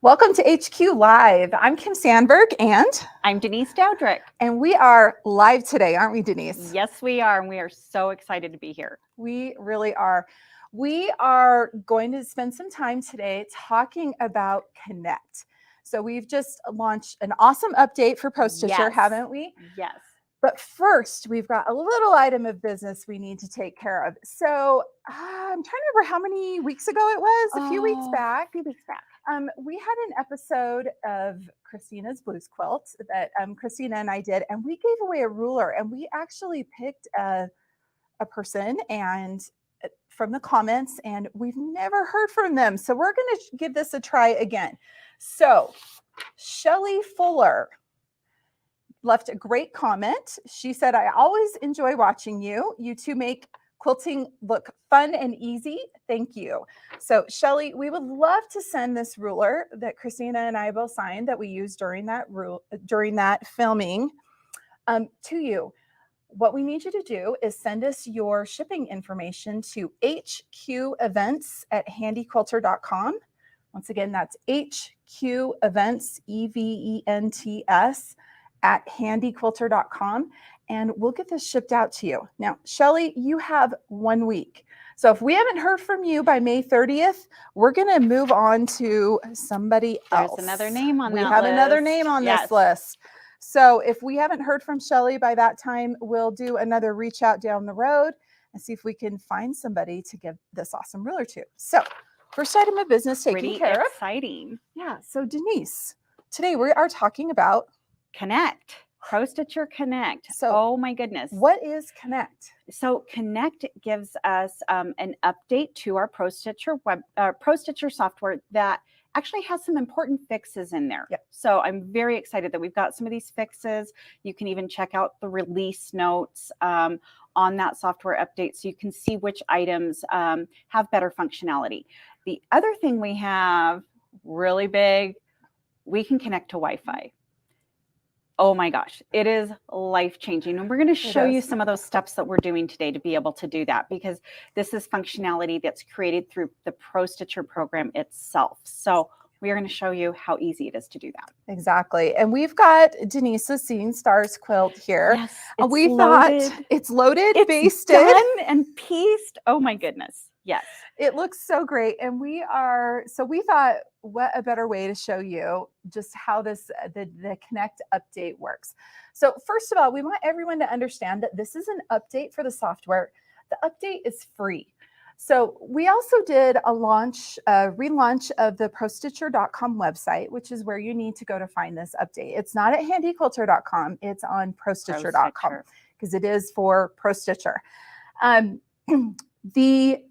Welcome to HQ Live. I'm Kim Sandberg and I'm Denise Dowdrick. And we are live today, aren't we, Denise? Yes, we are. And we are so excited to be here. We really are. We are going to spend some time today talking about Connect. So we've just launched an awesome update for Pro Stitcher, haven't we? Yes. But first, we've got a little item of business we need to take care of. So I'm trying to remember how many weeks ago it was, a few weeks back. A few weeks back. We had an episode of Christina's Blues Quilt that Christina and I did, and we gave away a ruler, and we actually picked a person and from the comments, and we've never heard from them. So we're going to give this a try again. So Shelly Fuller left a great comment. She said, I always enjoy watching you. You two make quilting look fun and easy. Thank you. So Shelly, we would love to send this ruler that Christina and I both signed that we used during that filming to you. What we need you to do is send us your shipping information to hqevents@handyquilter.com. Once again, that's hqevents, EVENTS, at handyquilter.com, and we'll get this shipped out to you. Now, Shelly, you have 1 week. So if we haven't heard from you by May 30th, we're going to move on to somebody else. There's another name on that list. We have another name on this list. So if we haven't heard from Shelly by that time, we'll do another reach out down the road and see if we can find somebody to give this awesome ruler to. So first item of business taken care of. Exciting. Yeah. So Denise, today we are talking about Connect. Pro Stitcher Connect. So, oh my goodness. What is Connect? So Connect gives us an update to our Pro Stitcher software that actually has some important fixes in there. Yep. So I'm very excited that we've got some of these fixes. You can even check out the release notes on that software update so you can see which items have better functionality. The other thing we have, really big, we can connect to Wi-Fi. Oh my gosh, it is life-changing. And we're going to show you some of those steps that we're doing today to be able to do that, because this is functionality that's created through the Pro Stitcher program itself. So we are going to show you how easy it is to do that. Exactly. And we've got Denise's Seeing Stars quilt here. Yes, it's loaded, it's basted, done and pieced. Oh my goodness. Yes. It looks so great. And we thought, what a better way to show you just how the Connect update works. So first of all, we want everyone to understand that this is an update for the software. The update is free. So we also did a relaunch of the ProStitcher.com website, which is where you need to go to find this update. It's not at handyquilter.com. It's on ProStitcher.com because it is for Pro Stitcher. The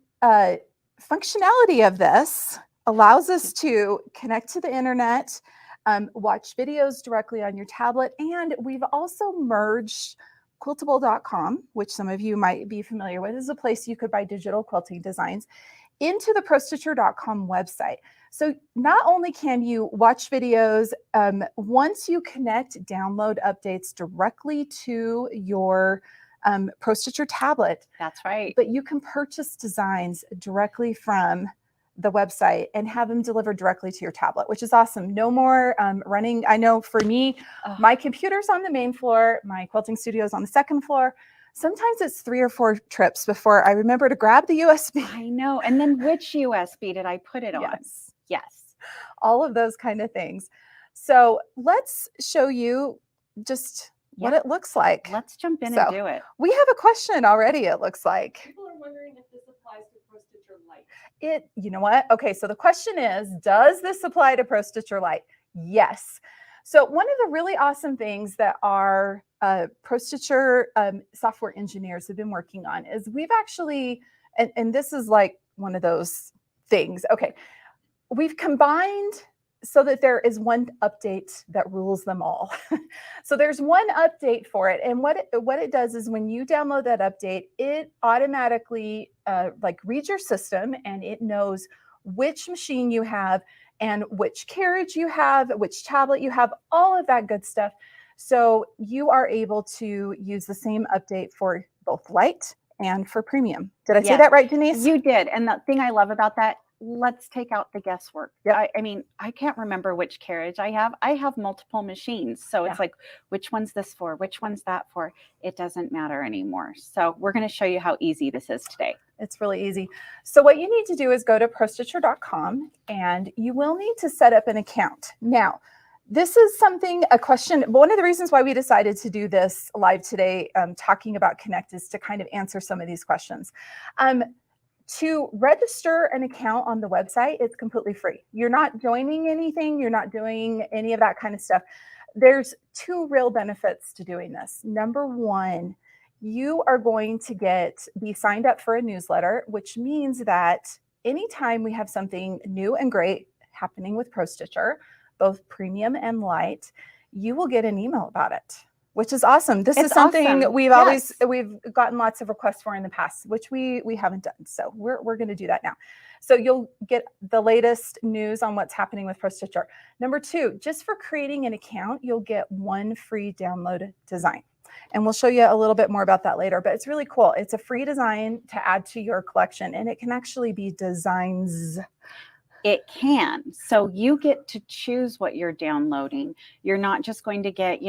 functionality of this allows us to connect to the internet, watch videos directly on your tablet, and we've also merged Quiltable.com, which some of you might be familiar with, is a place you could buy digital quilting designs, into the ProStitcher.com website. So not only can you watch videos, once you connect, download updates directly to your Pro Stitcher tablet. That's right. But you can purchase designs directly from the website and have them delivered directly to your tablet, which is awesome. No more running. I know for me, my computer's on the main floor, my quilting studio is on the second floor. Sometimes it's 3 or 4 trips before I remember to grab the USB. I know. And then which USB did I put it on? Yes. All of those kind of things. So let's show you just what it looks like. Let's jump in and do it. We have a question already, it looks like. People are wondering if this applies to Pro Stitcher Lite. You know what? Okay, so the question is, does this apply to Pro Stitcher Lite? Yes. So one of the really awesome things that our Pro Stitcher software engineers have been working on is we've actually, and this is like one of those things. Okay, we've combined so that there is one update that rules them all. So there's one update for it. And what it does is when you download that update, it automatically reads your system and it knows which machine you have and which carriage you have, which tablet you have, all of that good stuff. So you are able to use the same update for both Lite and for Premium. Did I say that right, Denise? You did. And the thing I love about that, let's take out the guesswork. Yep. I mean, I can't remember which carriage I have. I have multiple machines. So Yeah. it's like, which one's this for? Which one's that for? It doesn't matter anymore. So we're going to show you how easy this is today. It's really easy. So what you need to do is go to ProStitcher.com and you will need to set up an account. Now, this is a question, one of the reasons why we decided to do this live today, talking about Connect, is to kind of answer some of these questions. To register an account on the website, it's completely free. You're not joining anything. You're not doing any of that kind of stuff. There's two real benefits to doing this. Number one, you are going to be signed up for a newsletter, which means that anytime we have something new and great happening with ProStitcher, both premium and light, you will get an email about it, which is awesome. This is something awesome. we've gotten lots of requests for in the past, which we haven't done. So we're going to do that now. So you'll get the latest news on what's happening with ProStitcher. Number two, just for creating an account, you'll get one free download design. And we'll show you a little bit more about that later, but it's really cool. It's a free design to add to your collection, and it can actually be designs. It can. So you get to choose what you're downloading. You're not just going to get,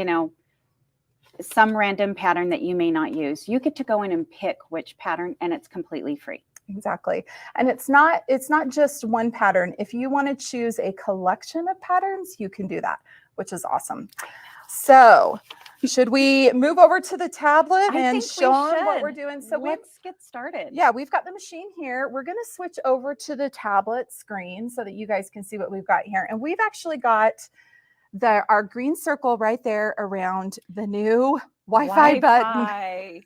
some random pattern that you may not use. You get to go in and pick which pattern, and it's completely free. Exactly. And it's not just one pattern. If you want to choose a collection of patterns, you can do that, which is awesome. So should we move over to the tablet and show them what we're doing? So let's get started. Yeah, we've got the machine here. We're going to switch over to the tablet screen so that you guys can see what we've got here. And we've actually got our green circle right there around the new Wi-Fi button.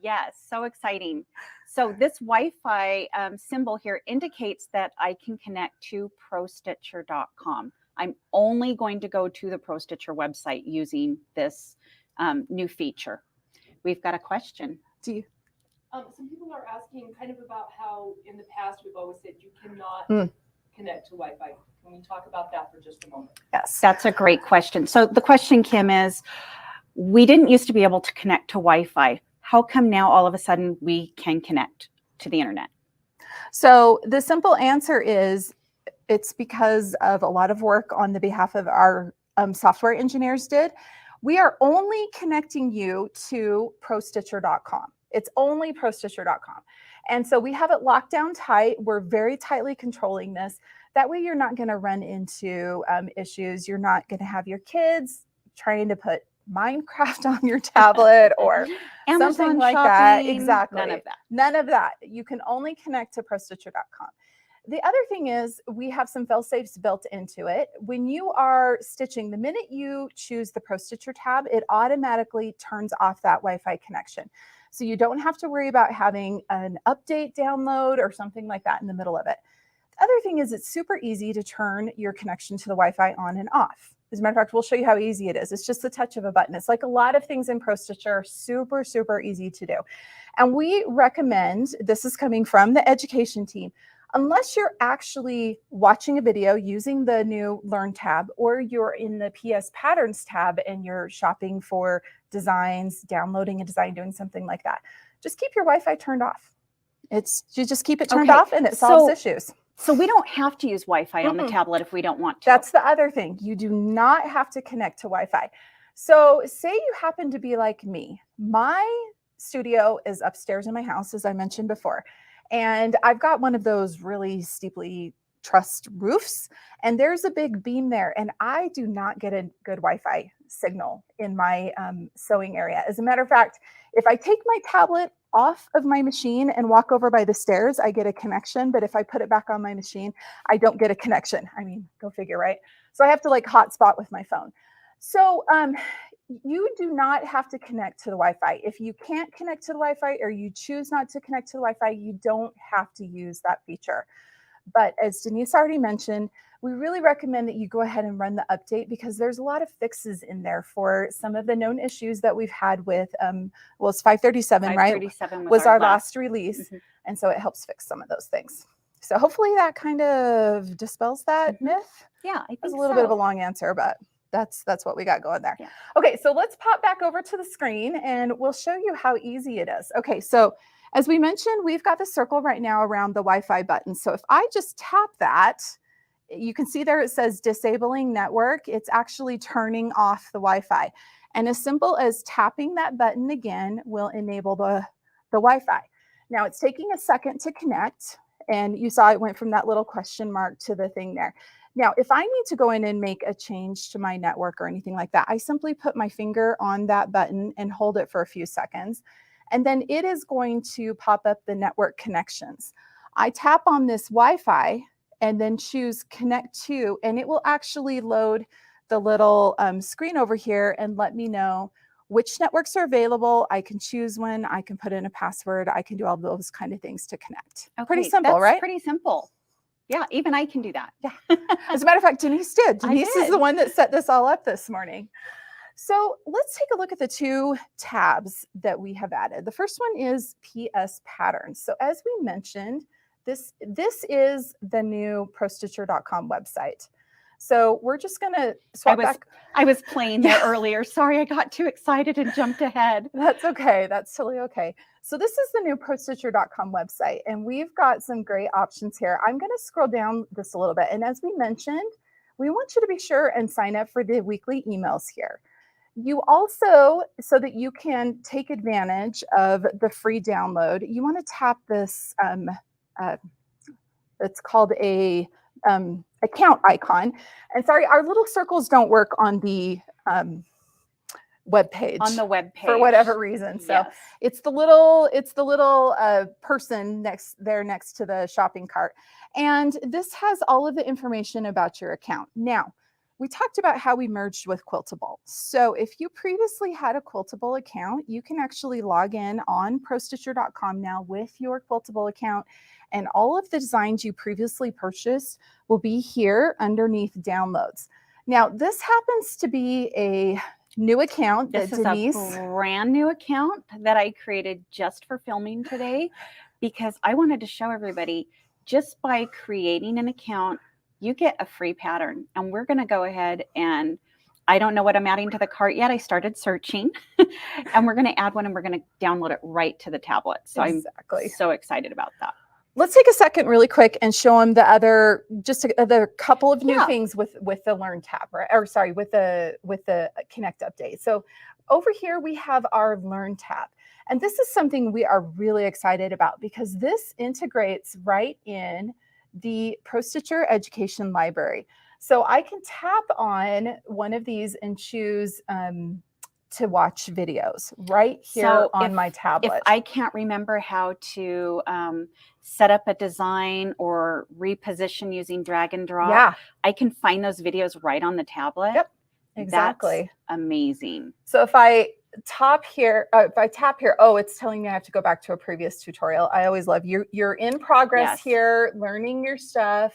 Yes, so exciting. So this Wi-Fi symbol here indicates that I can connect to ProStitcher.com. I'm only going to go to the ProStitcher website using this new feature. We've got a question. Some people are asking kind of about how in the past we've always said you cannot connect to Wi-Fi. Can we talk about that for just a moment? Yes. That's a great question. So the question, Kim, is we didn't used to be able to connect to Wi-Fi. How come now all of a sudden we can connect to the internet? So the simple answer is it's because of a lot of work on the behalf of our software engineers did. We are only connecting you to ProStitcher.com. It's only ProStitcher.com. And so we have it locked down tight. We're very tightly controlling this. That way you're not going to run into issues. You're not going to have your kids trying to put Minecraft on your tablet or something like that. Exactly. None of that. None of that. You can only connect to ProStitcher.com. The other thing is we have some fail-safes built into it. When you are stitching, the minute you choose the ProStitcher tab, it automatically turns off that Wi-Fi connection. So you don't have to worry about having an update download or something like that in the middle of it. The other thing is it's super easy to turn your connection to the Wi-Fi on and off. As a matter of fact, we'll show you how easy it is. It's just the touch of a button. It's like a lot of things in ProStitcher, super, super easy to do. And we recommend, this is coming from the education team, unless you're actually watching a video using the new Learn tab, or you're in the PS Patterns tab and you're shopping for designs, downloading a design, doing something like that, just keep your Wi-Fi turned off. You just keep it turned off and it solves issues. So we don't have to use Wi-Fi on the tablet if we don't want to. That's the other thing. You do not have to connect to Wi-Fi. So say you happen to be like me. My studio is upstairs in my house, as I mentioned before. And I've got one of those really steeply trussed roofs, and there's a big beam there, and I do not get a good Wi-Fi signal in my sewing area. As a matter of fact, if I take my tablet off of my machine and walk over by the stairs, I get a connection. But if I put it back on my machine, I don't get a connection. I mean, go figure, right? So I have to like hotspot with my phone. So you do not have to connect to the Wi-Fi. If you can't connect to the Wi-Fi or you choose not to connect to the Wi-Fi, you don't have to use that feature. But as Denise already mentioned, we really recommend that you go ahead and run the update, because there's a lot of fixes in there for some of the known issues that we've had with, well, it's 537, right? 537 was our last release. And so it helps fix some of those things. So hopefully that kind of dispels that myth. Yeah, I think it was a little bit of a long answer, but that's what we got going there. Yeah. Okay, so let's pop back over to the screen and we'll show you how easy it is. Okay, so As we mentioned, we've got the circle right now around the Wi-Fi button. So if I just tap that, you can see there it says disabling network. It's actually turning off the Wi-Fi. And as simple as tapping that button again will enable the Wi-Fi. Now it's taking a second to connect, and you saw it went from that little question mark to the thing there. Now, if I need to go in and make a change to my network or anything like that, I simply put my finger on that button and hold it for a few seconds. And then it is going to pop up the network connections. I tap on this Wi-Fi and then choose connect to, and it will actually load the little screen over here and let me know which networks are available. I can choose one, I can put in a password, I can do all those kind of things to connect. Okay, pretty simple, that's right? Pretty simple. Yeah, even I can do that. Yeah. As a matter of fact, Denise did. Denise is the did. one that set this all up this morning. So let's take a look at the two tabs that we have added. The first one is PS patterns. So as we mentioned, this is the new ProStitcher.com website. So we're just going to swap back. I was playing there earlier. Sorry, I got too excited and jumped ahead. That's okay. That's totally okay. So this is the new ProStitcher.com website, and we've got some great options here. I'm going to scroll down this a little bit. And as we mentioned, we want you to be sure and sign up for the weekly emails here. You also, so that you can take advantage of the free download, you want to tap this, it's called a account icon. And sorry, our little circles don't work on the web page. On the web page. For whatever reason. So yes. it's the little person next to the shopping cart. And this has all of the information about your account. Now, we talked about how we merged with Quiltable. So if you previously had a Quiltable account, you can actually log in on ProStitcher.com now with your Quiltable account, and all of the designs you previously purchased will be here underneath downloads. Now, this happens to be a new account that Denise. This is a brand new account that I created just for filming today, because I wanted to show everybody, just by creating an account, you get a free pattern. And we're going to go ahead and, I don't know what I'm adding to the cart yet. I started searching and we're going to add one and we're going to download it right to the tablet. So exactly. I'm so excited about that. Let's take a second really quick and show them the other, just a couple of new things with the Learn tab, right? Or sorry, with the Connect update. So over here we have our Learn tab. And this is something we are really excited about because this integrates right in the ProStitcher Education Library. So I can tap on one of these and choose to watch videos right here on my tablet. If I can't remember how to set up a design or reposition using drag and drop, I can find those videos right on the tablet. Yep, exactly. That's amazing. So if I tap here, oh, it's telling me I have to go back to a previous tutorial. I always love you. You're in progress here, learning your stuff.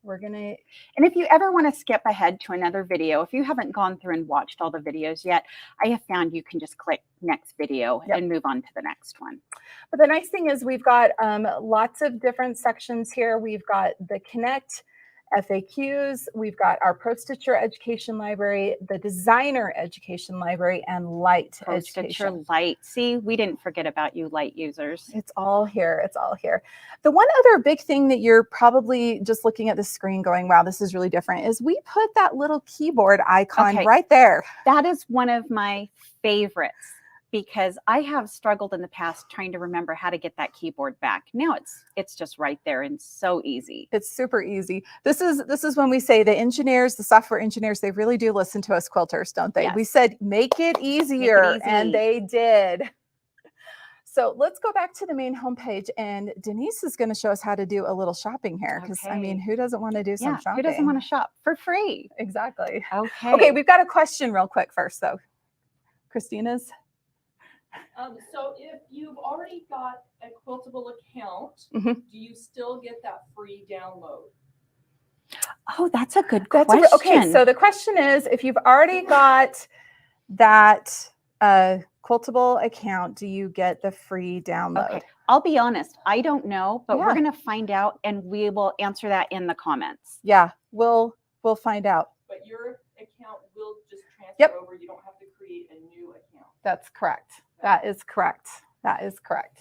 We're gonna, and if you ever want to skip ahead to another video, if you haven't gone through and watched all the videos yet, I have found you can just click next video and move on to the next one. But the nice thing is we've got lots of different sections here. We've got the Connect, FAQs, we've got our ProStitcher Education Library, the Designer Education Library, and Light Education. Light. See, we didn't forget about you Light users. It's all here. It's all here. The one other big thing that you're probably just looking at the screen going, wow, this is really different, is we put that little keyboard icon right there. That is one of my favorites, because I have struggled in the past trying to remember how to get that keyboard back. Now it's just right there and so easy. It's super easy. This is when we say the engineers, the software engineers, they really do listen to us quilters, don't they? Yes. We said, make it easier, and they did. So let's go back to the main homepage, and Denise is going to show us how to do a little shopping here. Because I mean, who doesn't want to do some shopping? Who doesn't want to shop for free? Exactly. Okay. Okay, we've got a question real quick first, though. Christina's. So if you've already got a Quiltable account, do you still get that free download? Oh, that's a good question. Okay, so the question is, if you've already got that Quiltable account, do you get the free download? Okay, I'll be honest, I don't know, but we're going to find out, and we will answer that in the comments. Yeah, we'll find out. But your account will just transfer over. You don't have to create a new account. That's correct. That is correct. That is correct.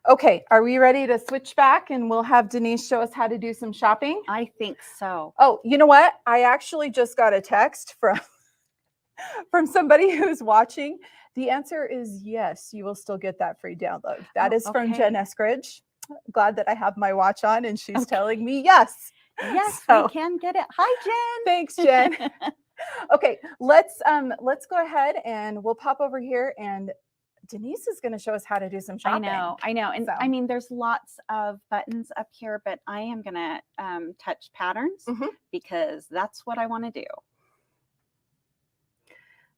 Okay, are we ready to switch back and we'll have Denise show us how to do some shopping? I think so. Oh, you know what? I actually just got a text from somebody who's watching. The answer is yes, you will still get that free download. That is from Jen Okay. Eskridge. Glad that I have my watch on and she's Okay. telling me yes. Yes, So, we can get it. Hi, thanks, Jen. Jen. Okay, let's go ahead and we'll pop over here and Denise is going to show us how to do some shopping. I know. And So. I mean, there's lots of buttons up here, but I am going to touch patterns because that's what I want to do.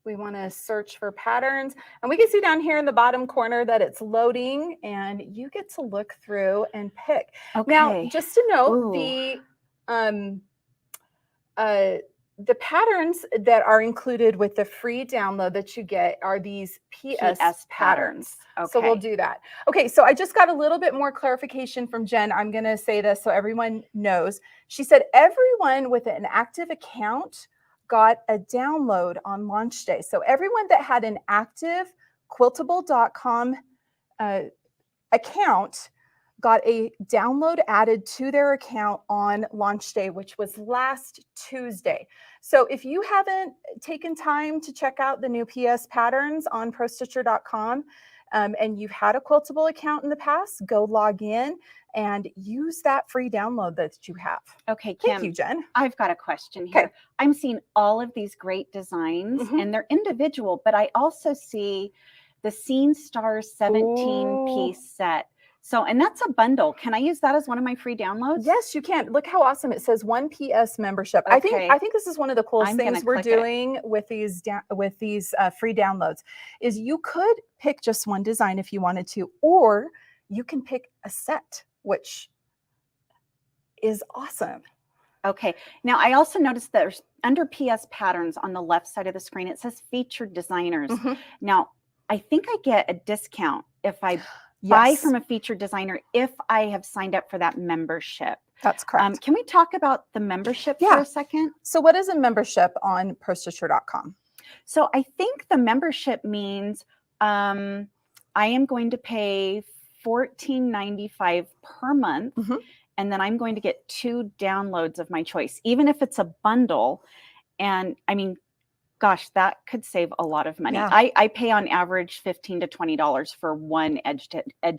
We want to search for patterns, and we can see down here in the bottom corner that it's loading and you get to look through and pick. Okay. Now, just to note, Ooh. the patterns that are included with the free download that you get are these PS patterns. Okay. So we'll do that. Okay, so I just got a little bit more clarification from Jen. I'm going to say this so everyone knows. She said everyone with an active account got a download on launch day. So everyone that had an active quiltable.com account got a download added to their account on launch day, which was last Tuesday. So if you haven't taken time to check out the new PS patterns on ProStitcher.com and you've had a Quiltable account in the past, go log in and use that free download that you have. Okay, Kim. Thank you, Jen. I've got a question here. Okay. I'm seeing all of these great designs and they're individual, but I also see the Seeing Stars 17-piece set. So, and that's a bundle. Can I use that as one of my free downloads? Yes, you can. Look how awesome. It says 1 PS membership. Okay. I think this is one of the coolest things we're click doing with these free downloads is you could pick just one design if you wanted to, or you can pick a set, which is awesome. Okay. Now, I also noticed there's under PS patterns on the left side of the screen, it says featured designers. Now, I think I get a discount if I buy from a featured designer if I have signed up for that membership. That's correct. Can we talk about the membership for a second? So what is a membership on ProStitcher.com? So I think the membership means I am going to pay $14.95 per month. And then I'm going to get 2 downloads of my choice, even if it's a bundle. And I mean, gosh, that could save a lot of money. I pay on average $15 to $20 for one edge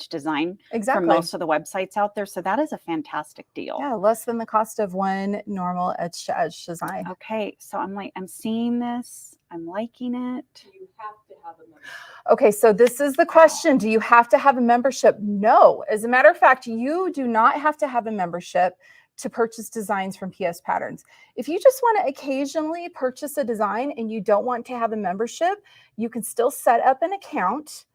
design for most of the websites out there. So that is a fantastic deal. Yeah, less than the cost of one normal edge to edge design. Okay, so I'm seeing this. I'm liking it. Do you have to have a membership? Okay, so this is the question. Do you have to have a membership? No. As a matter of fact, you do not have to have a membership to purchase designs from PS Patterns. If you just want to occasionally purchase a design and you don't want to have a membership, you can still set up an account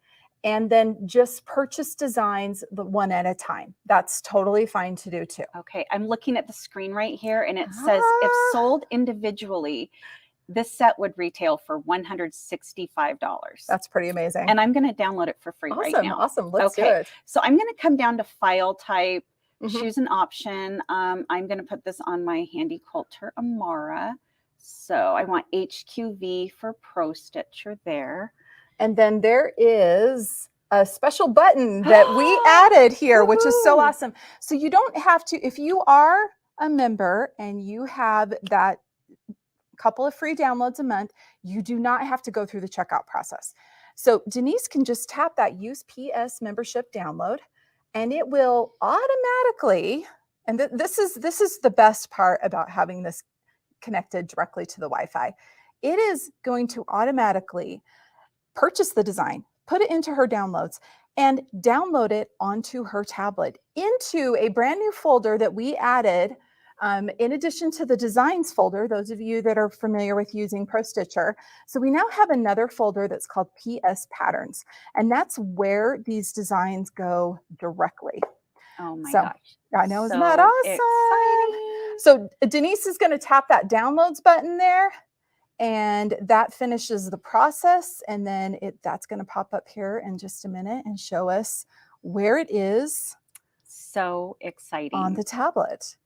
and then just purchase designs one at a time. That's totally fine to do too. Okay, I'm looking at the screen right here and it says if sold individually, this set would retail for $165. That's pretty amazing. And I'm going to download it for free right now. Awesome. Let's do it. So I'm going to come down to file type, choose an option. I'm going to put this on my handy quilter Amara. So I want HQV for Pro Stitcher there. And then there is a special button that we added here, which is so awesome. So you don't have to, if you are a member and you have that couple of free downloads a month, you do not have to go through the checkout process. So Denise can just tap that use PS membership download and it will automatically, and this is the best part about having this connected directly to the Wi-Fi. It is going to automatically purchase the design, put it into her downloads, and download it onto her tablet into a brand new folder that we added in addition to the designs folder, those of you that are familiar with using Pro Stitcher. So we now have another folder that's called PS Patterns, and that's where these designs go directly. Oh my gosh. I know, isn't that awesome? Exciting. So Denise is going to tap that downloads button there, and that finishes the process. And then that's going to pop up here in just a minute and show us where it is. So exciting. On the tablet.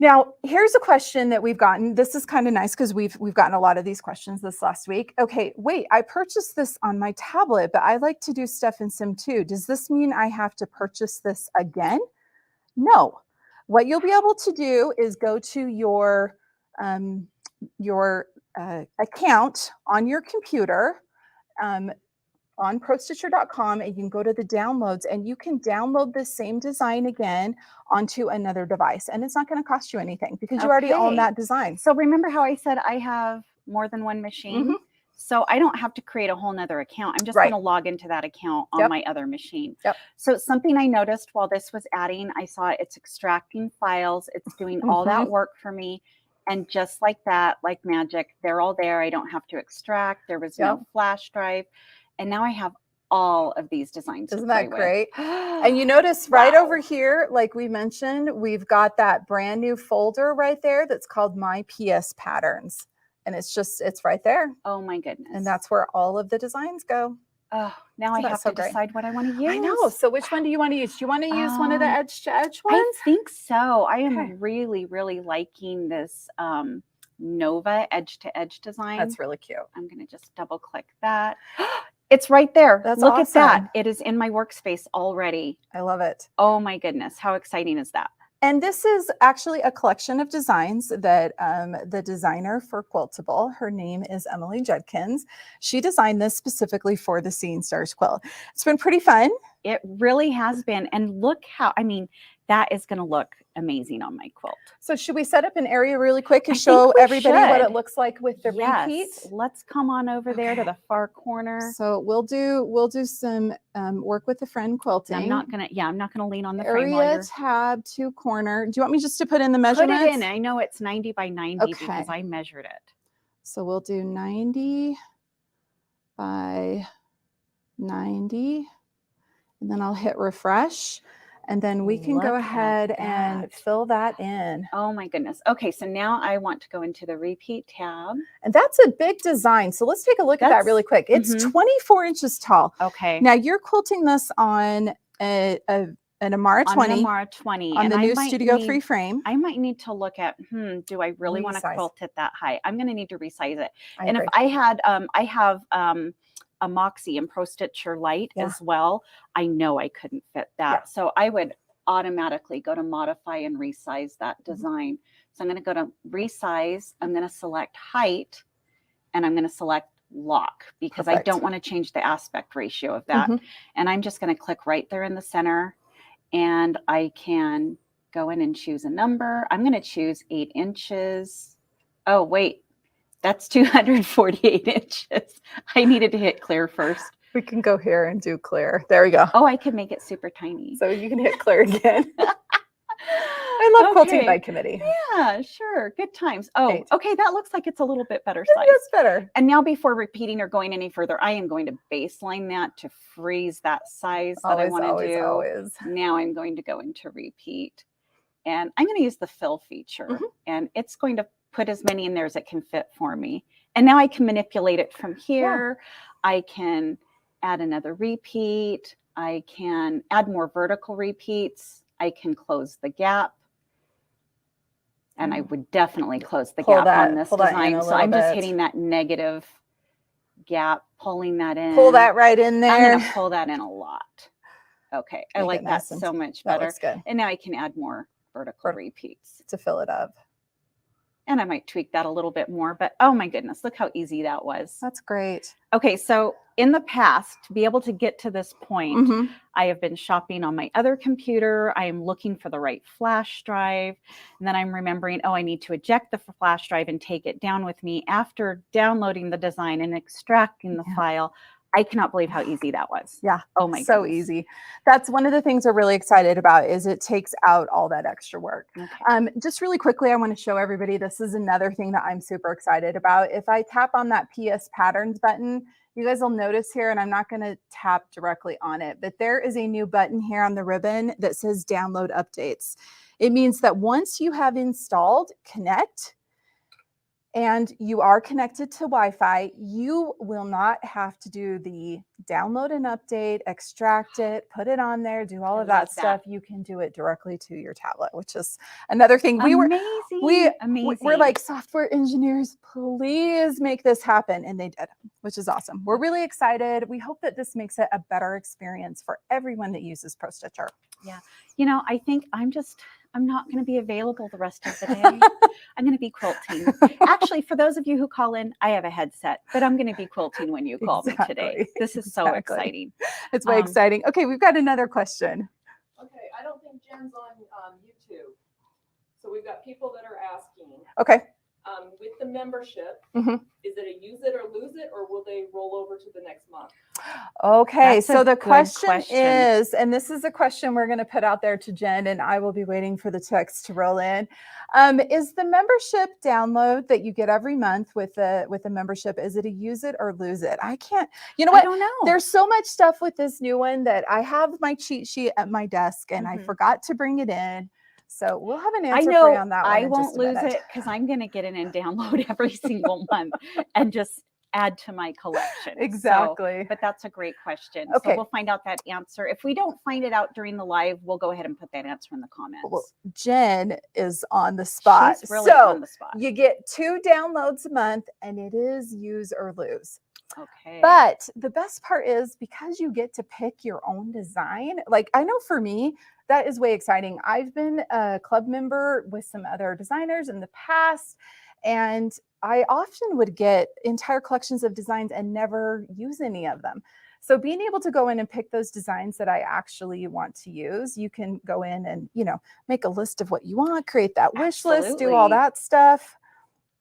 Now, here's a question that we've gotten. This is kind of nice because we've gotten a lot of these questions this last week. Okay, wait, I purchased this on my tablet, but I like to do stuff in Sim 2. Does this mean I have to purchase this again? No. What you'll be able to do is go to your account on your computer, on ProStitcher.com, and you can go to the downloads and you can download the same design again onto another device. And it's not going to cost you anything because you already own that design. So remember how I said I have more than one machine? So I don't have to create a whole nother account. I'm just going to log into that account on my other machine. So something I noticed while this was adding, I saw it's extracting files. It's doing all that work for me. And just like that, like magic, they're all there. I don't have to extract. There was no flash drive. And now I have all of these designs. Isn't that great? And you notice right over here, like we mentioned, we've got that brand new folder right there that's called My PS Patterns. And it's right there. Oh my goodness. And that's where all of the designs go. Oh, now I have to decide what I want to use. I know. So which one do you want to use? Do you want to use one of the edge-to-edge ones? I think so. I am really, really liking this Nova edge-to-edge design. That's really cute. I'm going to just double click that. It's right there. Look awesome. at that. It is in my workspace already. I love it. Oh my goodness. How exciting is that? And this is actually a collection of designs that the designer for Quiltable, her name is Emily Judkins. She designed this specifically for the Seeing Stars quilt. It's been pretty fun. It really has been. And look how, I mean, that is going to look amazing on my quilt. So should we set up an area really quick and show everybody what it looks like with the repeat? Let's come on over there to the far corner. So we'll do some work with the friend quilting. I'm not gonna lean on the frame. Area, tab, 2 corner. Do you want me just to put in the measurements? Put it in. I know it's 90 by 90 because I measured it. So we'll do 90 by 90, and then I'll hit refresh. And then we can go ahead and fill that in. Oh my goodness. Okay, so now I want to go into the repeat tab. And that's a big design. So let's take a look at that really quick. It's 24 inches tall. Okay. Now you're quilting this on an Amara 20. On an Amara 20. On the new Studio 3 frame. I might need to look at, do I really want to quilt it that high? I'm going to need to resize it. I and agree. If I have a Moxie and Pro Stitcher Light as well, I know I couldn't fit that. So I would automatically go to modify and resize that design. So I'm going to go to resize. I'm going to select height and I'm going to select lock because I don't want to change the aspect ratio of that. And I'm just going to click right there in the center and I can go in and choose a number. I'm going to choose 8 inches. Oh, wait. That's 248 inches. I needed to hit clear first. We can go here and do clear. There we go. Oh, I could make it super tiny. So you can hit clear again. I love quilting by committee. Yeah, sure. Good times. Oh, okay. That looks like it's a little bit better size. That's better. And now before repeating or going any further, I am going to baseline that to freeze that size that I want to do. Always. Now I'm going to go into repeat. And I'm going to use the fill feature. And it's going to put as many in there as it can fit for me. And now I can manipulate it from here. I can add another repeat. I can add more vertical repeats. I can close the gap. And I would definitely close the gap on this design. So I'm just hitting that negative gap, pulling that in. Pull that right in there. I'm going to pull that in a lot. Okay. I like that so much better. That looks good. And now I can add more vertical repeats to fill it up. And I might tweak that a little bit more, but oh my goodness, look how easy that was. That's great. Okay, so in the past, to be able to get to this point, I have been shopping on my other computer. I am looking for the right flash drive. And then I'm remembering, oh, I need to eject the flash drive and take it down with me after downloading the design and extracting the file. I cannot believe how easy that was. Yeah. Oh my goodness. So easy. That's one of the things we're really excited about is it takes out all that extra work. Just really quickly, I want to show everybody, this is another thing that I'm super excited about. If I tap on that PS Patterns button, you guys will notice here, and I'm not going to tap directly on it, but there is a new button here on the ribbon that says download updates. It means that once you have installed Connect, and you are connected to Wi-Fi, you will not have to do the download and update, extract it, put it on there, do all I of that love that. stuff. You can do it directly to your tablet, which is another thing. Amazing. We're like, software engineers, please make this happen. And they did, which is awesome. We're really excited. We hope that this makes it a better experience for everyone that uses Pro Stitcher. Yeah. You know, I think I'm not going to be available the rest of the day. I'm going to be quilting. Actually, for those of you who call in, I have a headset, but I'm going to be quilting when you call me today. This is so exciting. It's way exciting. Okay, we've got another question. Okay, I don't think Jen's on YouTube. So we've got people that are asking. Okay. With the membership, Mhm. is it a use it or lose it, or will they roll over to the next month? Okay, That's so a the good question question. is, and this is a question we're going to put out there to Jen, and I will be waiting for the text to roll in. Is the membership download that you get every month with the membership, is it a use it or lose it? I can't, you know I what? don't know. There's so much stuff with this new one that I have my cheat sheet at my desk and I Mhm. forgot to bring it in. So we'll have an I answer know for you on that one. I in won't just a lose minute. it because I'm going to get in and download every single month and just add to my collection. Exactly. But that's a great question. Okay. So we'll find out that answer. If we don't find it out during the live, we'll go ahead and put that answer in the comments. Well, Jen is on the spot. She's really so on the spot. you get 2 downloads a month and it is use or lose. Okay. But the best part is because you get to pick your own design. Like I know for me, that is way exciting. I've been a club member with some other designers in the past, and I often would get entire collections of designs and never use any of them. So being able to go in and pick those designs that I actually want to use, you can go in and, make a list of what you want, create that wish list, do all Absolutely. that stuff.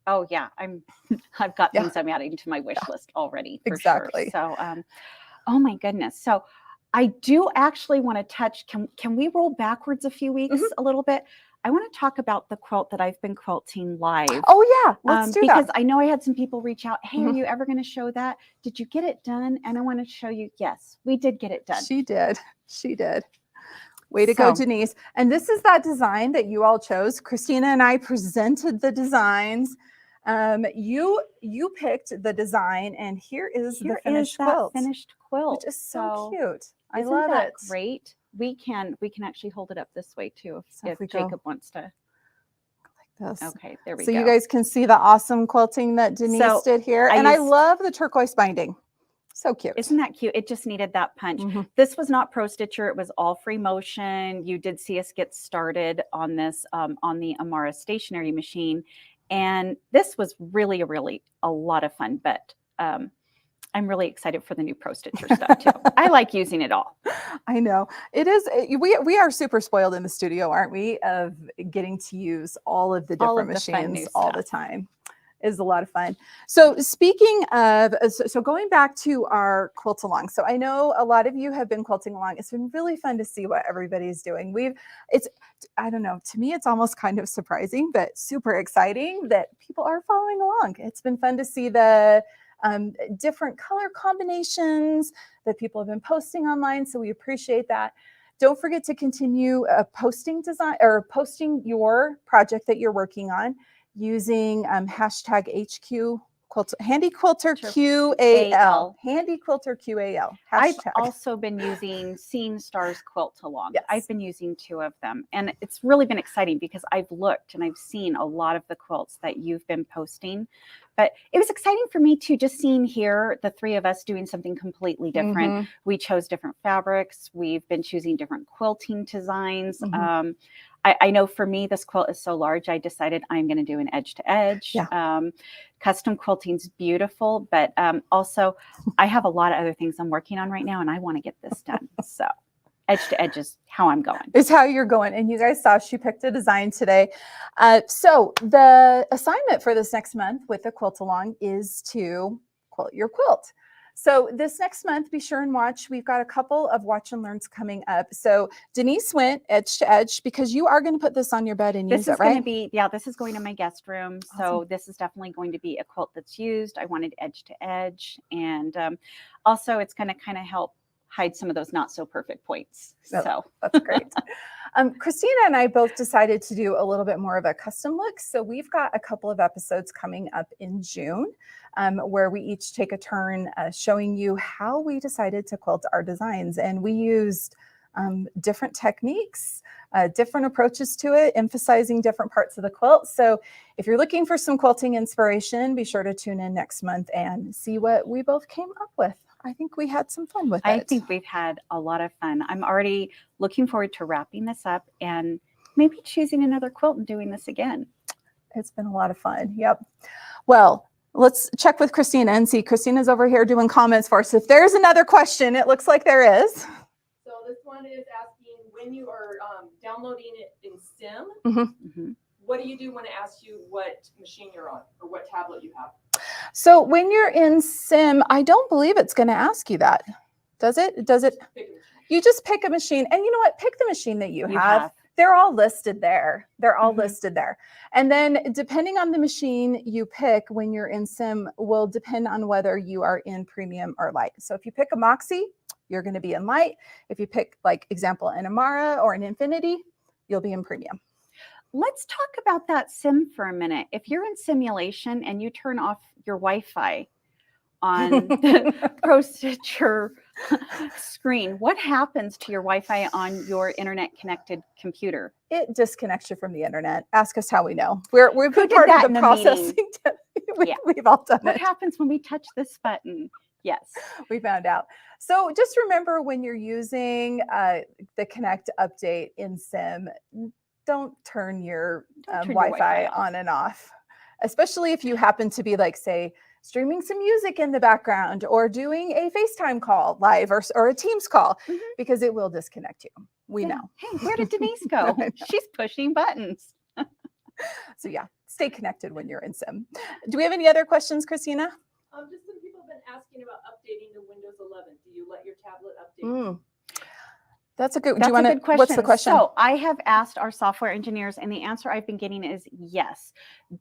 Oh yeah, I've got Yeah. things I'm adding to my wish list already for Exactly. sure. So oh my goodness. So I do actually want to touch, can we roll backwards a few weeks a little bit? I want to talk about the quilt that I've been quilting live. Oh yeah, let's do because that. I know I had some people reach out. Hey, are Mhm. you ever going to show that? Did you get it done? And I want to show you, yes, we did get it done. She did. She did. Way to go, Denise. And this is that design that you all chose. Christina and I presented the designs. You picked the design, and here is the finished quilt. Finished quilt, which is so cute. I isn't love that it. great? We can actually hold it up this way too if we go Jacob wants to. This. Okay, there we So go. you guys can see the awesome quilting that Denise did here. And I love the turquoise binding. So cute. Isn't that cute? It just needed that punch. This was not Pro Stitcher. It was all free motion. You did see us get started on this on the Amara stationary machine. And this was really a lot of fun. But I'm really excited for the new Pro Stitcher stuff too. I like using it all. I know. It is. We are super spoiled in the studio, aren't we? Of getting to use all of the different machines all the time. Is a lot of fun. So speaking of, so going back to our Quilt-Along. So I know a lot of you have been quilting along. It's been really fun to see what everybody's doing. I don't know, to me, it's almost kind of surprising, but super exciting that people are following along. It's been fun to see the different color combinations that people have been posting online. So we appreciate that. Don't forget to continue posting your project that you're working on using hashtag HQ Handy Quilter QAL. Handy Quilter QAL. I've also been using Seeing Stars Quilt-Along. Yes. I've been using 2 of them. And it's really been exciting because I've looked and I've seen a lot of the quilts that you've been posting. But it was exciting for me too, just seeing here the 3 of us doing something completely different. We chose different fabrics. We've been choosing different quilting designs. I know for me, this quilt is so large, I decided I'm going to do an edge to edge. Custom quilting's beautiful, but also I have a lot of other things I'm working on right now, and I want to get this done. So edge to edge is how I'm going. It's how you're going. And you guys saw she picked a design today. So the assignment for this next month with the Quilt-Along is to quilt your quilt. So this next month, be sure and watch. We've got a couple of watch and learns coming up. So Denise went edge to edge because you are going to put this on your bed and use it, right? This is going to be, this is going in my guest room. Awesome. So this is definitely going to be a quilt that's used. I wanted edge to edge. And also it's going to kind of help hide some of those not so perfect points. No, So that's great. Christina and I both decided to do a little bit more of a custom look. So we've got a couple of episodes coming up in June where we each take a turn showing you how we decided to quilt our designs. And we used different techniques, different approaches to it, emphasizing different parts of the quilt. So if you're looking for some quilting inspiration, be sure to tune in next month and see what we both came up with. I think we had some fun with it. I think we've had a lot of fun. I'm already looking forward to wrapping this up and maybe choosing another quilt and doing this again. It's been a lot of fun. Yep. Well, let's check with Christina and see. Christina's over here doing comments for us. If there's another question, it looks like there is. So this one is asking, when you are downloading it in Sim, what do you do when it asks you what machine you're on or what tablet you have? So when you're in Sim, I don't believe it's going to ask you that. Does it? Does it? You just pick a machine. And you know what? Pick the machine that you have. They're all listed there. They're all listed there. And then depending on the machine you pick when you're in Sim will depend on whether you are in premium or light. So if you pick a Moxie, you're going to be in light. If you pick, like example, an Amara or an Infinity, you'll be in premium. Let's talk about that Sim for a minute. If you're in simulation and you turn off your Wi-Fi on the procedure screen, what happens to your Wi-Fi on your internet connected computer? It disconnects you from the internet. Ask us how we know. We've been part of the processing. We've all done it. What happens when we touch this button? Yes, we found out. So just remember when you're using the Connect update in Sim, don't turn your Wi-Fi on and off, especially if you happen to be like, say, streaming some music in the background or doing a FaceTime call live or a Teams call, because it will disconnect you. We know. Hey, where did Denise go? She's pushing buttons. So yeah, stay connected when you're in Sim. Do we have any other questions, Christina? Just some people have been asking about updating to Windows 11. Do you let your tablet update? That's a good. That's a good question. What's the question? So I have asked our software engineers, and the answer I've been getting is yes.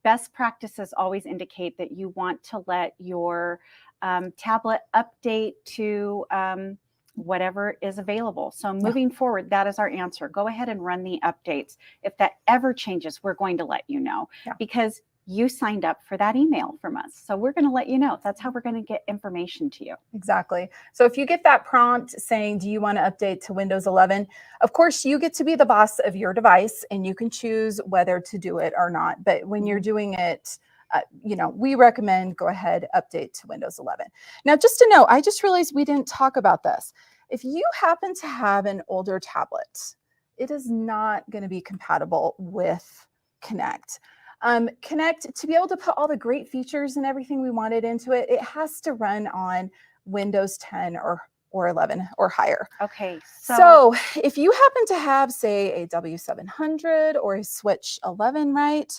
Best practices always indicate that you want to let your tablet update to whatever is available. So moving forward, that is our answer. Go ahead and run the updates. If that ever changes, we're going to let you know because you signed up for that email from us. So we're going to let you know. That's how we're going to get information to you. Exactly. So if you get that prompt saying, do you want to update to Windows 11? Of course, you get to be the boss of your device and you can choose whether to do it or not. But when you're doing it, we recommend go ahead, update to Windows 11. Now, just to know, I just realized we didn't talk about this. If you happen to have an older tablet, it is not going to be compatible with Connect. Connect, to be able to put all the great features and everything we wanted into it, it has to run on Windows 10 or 11 or higher. Okay. So if you happen to have, say, a W700 or a Switch 11, right?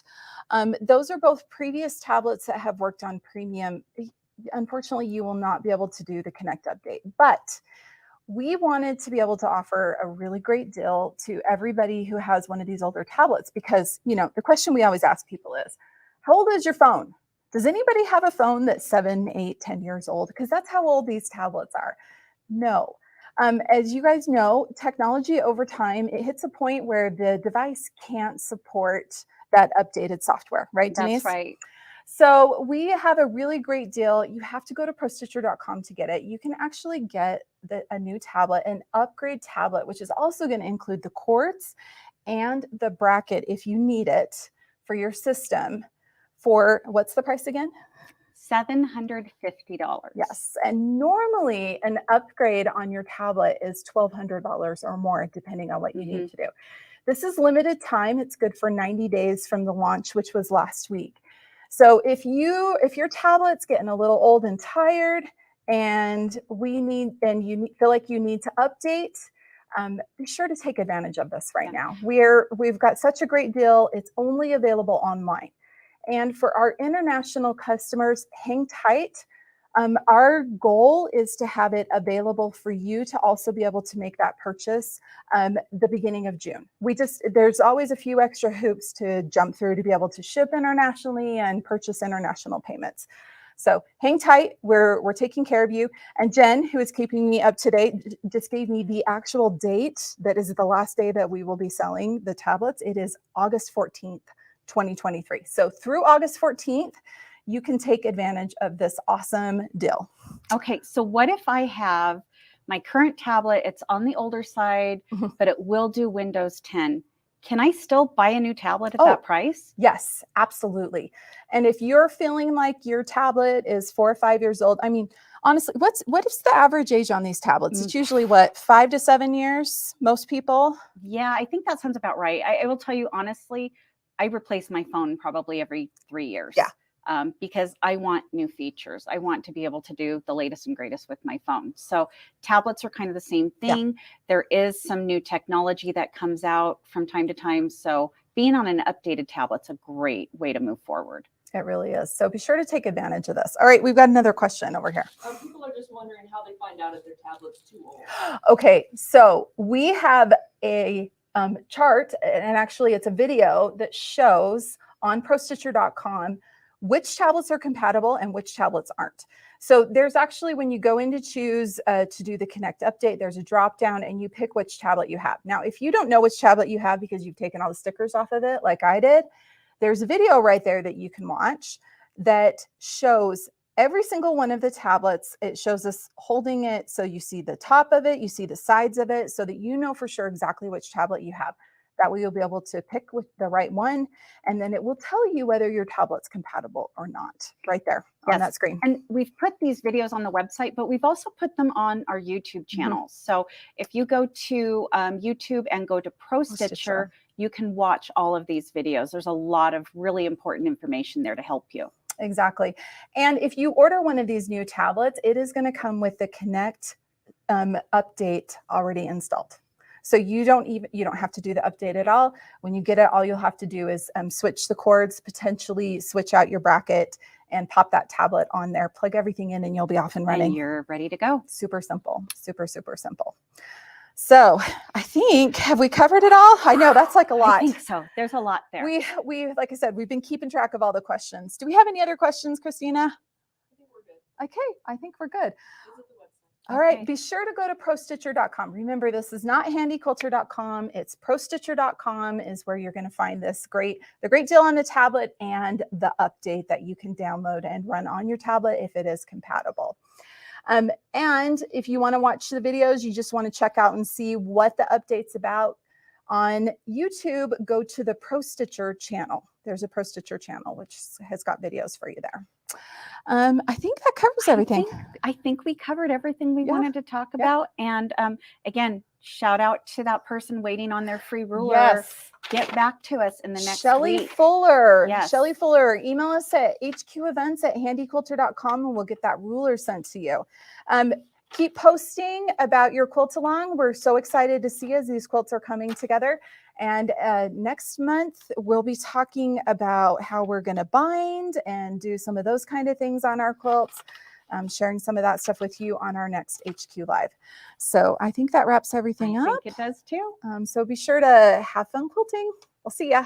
Those are both previous tablets that have worked on premium. Unfortunately, you will not be able to do the Connect update, but we wanted to be able to offer a really great deal to everybody who has one of these older tablets because, the question we always ask people is, how old is your phone? Does anybody have a phone that's 7, 8, 10 years old? Because that's how old these tablets are. No. As you guys know, technology over time, it hits a point where the device can't support that updated software, right, Denise? That's right. So we have a really great deal. You have to go to ProStitcher.com to get it. You can actually get a new tablet, an upgrade tablet, which is also going to include the cords and the bracket if you need it for your system for, what's the price again? $750. Yes. And normally an upgrade on your tablet is $1,200 or more, depending on what you need to do. This is limited time. It's good for 90 days from the launch, which was last week. So if your tablet's getting a little old and tired and you feel like you need to update, be sure to take advantage of this right now. We've got such a great deal. It's only available online. And for our international customers, hang tight. Our goal is to have it available for you to also be able to make that purchase the beginning of June. There's always a few extra hoops to jump through to be able to ship internationally and purchase international payments. So hang tight. We're taking care of you. And Jen, who is keeping me up to date, just gave me the actual date that is the last day that we will be selling the tablets. It is August 14th, 2023. So through August 14th, you can take advantage of this awesome deal. Okay, so what if I have my current tablet, it's on the older side, but it will do Windows 10. Can I still buy a new tablet at that price? Yes, absolutely. And if you're feeling like your tablet is 4 or 5 years old, I mean, honestly, what is the average age on these tablets? It's usually what, 5 to 7 years, most people? Yeah, I think that sounds about right. I will tell you honestly, I replace my phone probably every 3 years. Yeah. Because I want new features. I want to be able to do the latest and greatest with my phone. So tablets are kind of the same thing. Yeah. There is some new technology that comes out from time to time. So being on an updated tablet's a great way to move forward. It really is. So be sure to take advantage of this. All right, we've got another question over here. People are just wondering how they find out if their tablet's too old. Okay, so we have a chart, and actually it's a video that shows on ProStitcher.com which tablets are compatible and which tablets aren't. So there's actually, when you go in to choose to do the Connect update, there's a drop down and you pick which tablet you have. Now, if you don't know which tablet you have because you've taken all the stickers off of it, like I did, there's a video right there that you can watch that shows every single one of the tablets. It shows us holding it. So you see the top of it, you see the sides of it, so that you know for sure exactly which tablet you have. That way you'll be able to pick with the right one, and then it will tell you whether your tablet's compatible or not right there on that screen. And we've put these videos on the website, but we've also put them on our YouTube channels. So if you go to YouTube and go to ProStitcher, you can watch all of these videos. There's a lot of really important information there to help you. Exactly. And if you order one of these new tablets, it is going to come with the Connect update already installed. So you don't have to do the update at all. When you get it, all you'll have to do is switch the cords, potentially switch out your bracket, and pop that tablet on there, plug everything in, and you'll be off and running. And you're ready to go. Super simple, super, super simple. So I think, have we covered it all? I know that's like a lot. I think so. There's a lot there. We like I said, we've been keeping track of all the questions. Do we have any other questions, Christina? I think we're good. Okay, I think we're good. All right, be sure to go to ProStitcher.com. Remember, this is not HandyQuilter.com. It's ProStitcher.com is where you're going to find the great deal on the tablet and the update that you can download and run on your tablet if it is compatible. And if you want to watch the videos, you just want to check out and see what the update's about on YouTube, go to the ProStitcher channel. There's a ProStitcher channel, which has got videos for you there. I think that covers everything. I think we covered everything we wanted to talk about. And again, shout out to that person waiting on their free ruler. Yes. Get back to us in the next Shelly week. Fuller. Yes. Shelly Fuller. Email us at hqevents@handyquilter.com and we'll get that ruler sent to you. Keep posting about your quilt-along. We're so excited to see as these quilts are coming together. And next month, we'll be talking about how we're going to bind and do some of those kind of things on our quilts, sharing some of that stuff with you on our next HQ Live. So I think that wraps everything up. I think it does too. So be sure to have fun quilting. We'll see ya.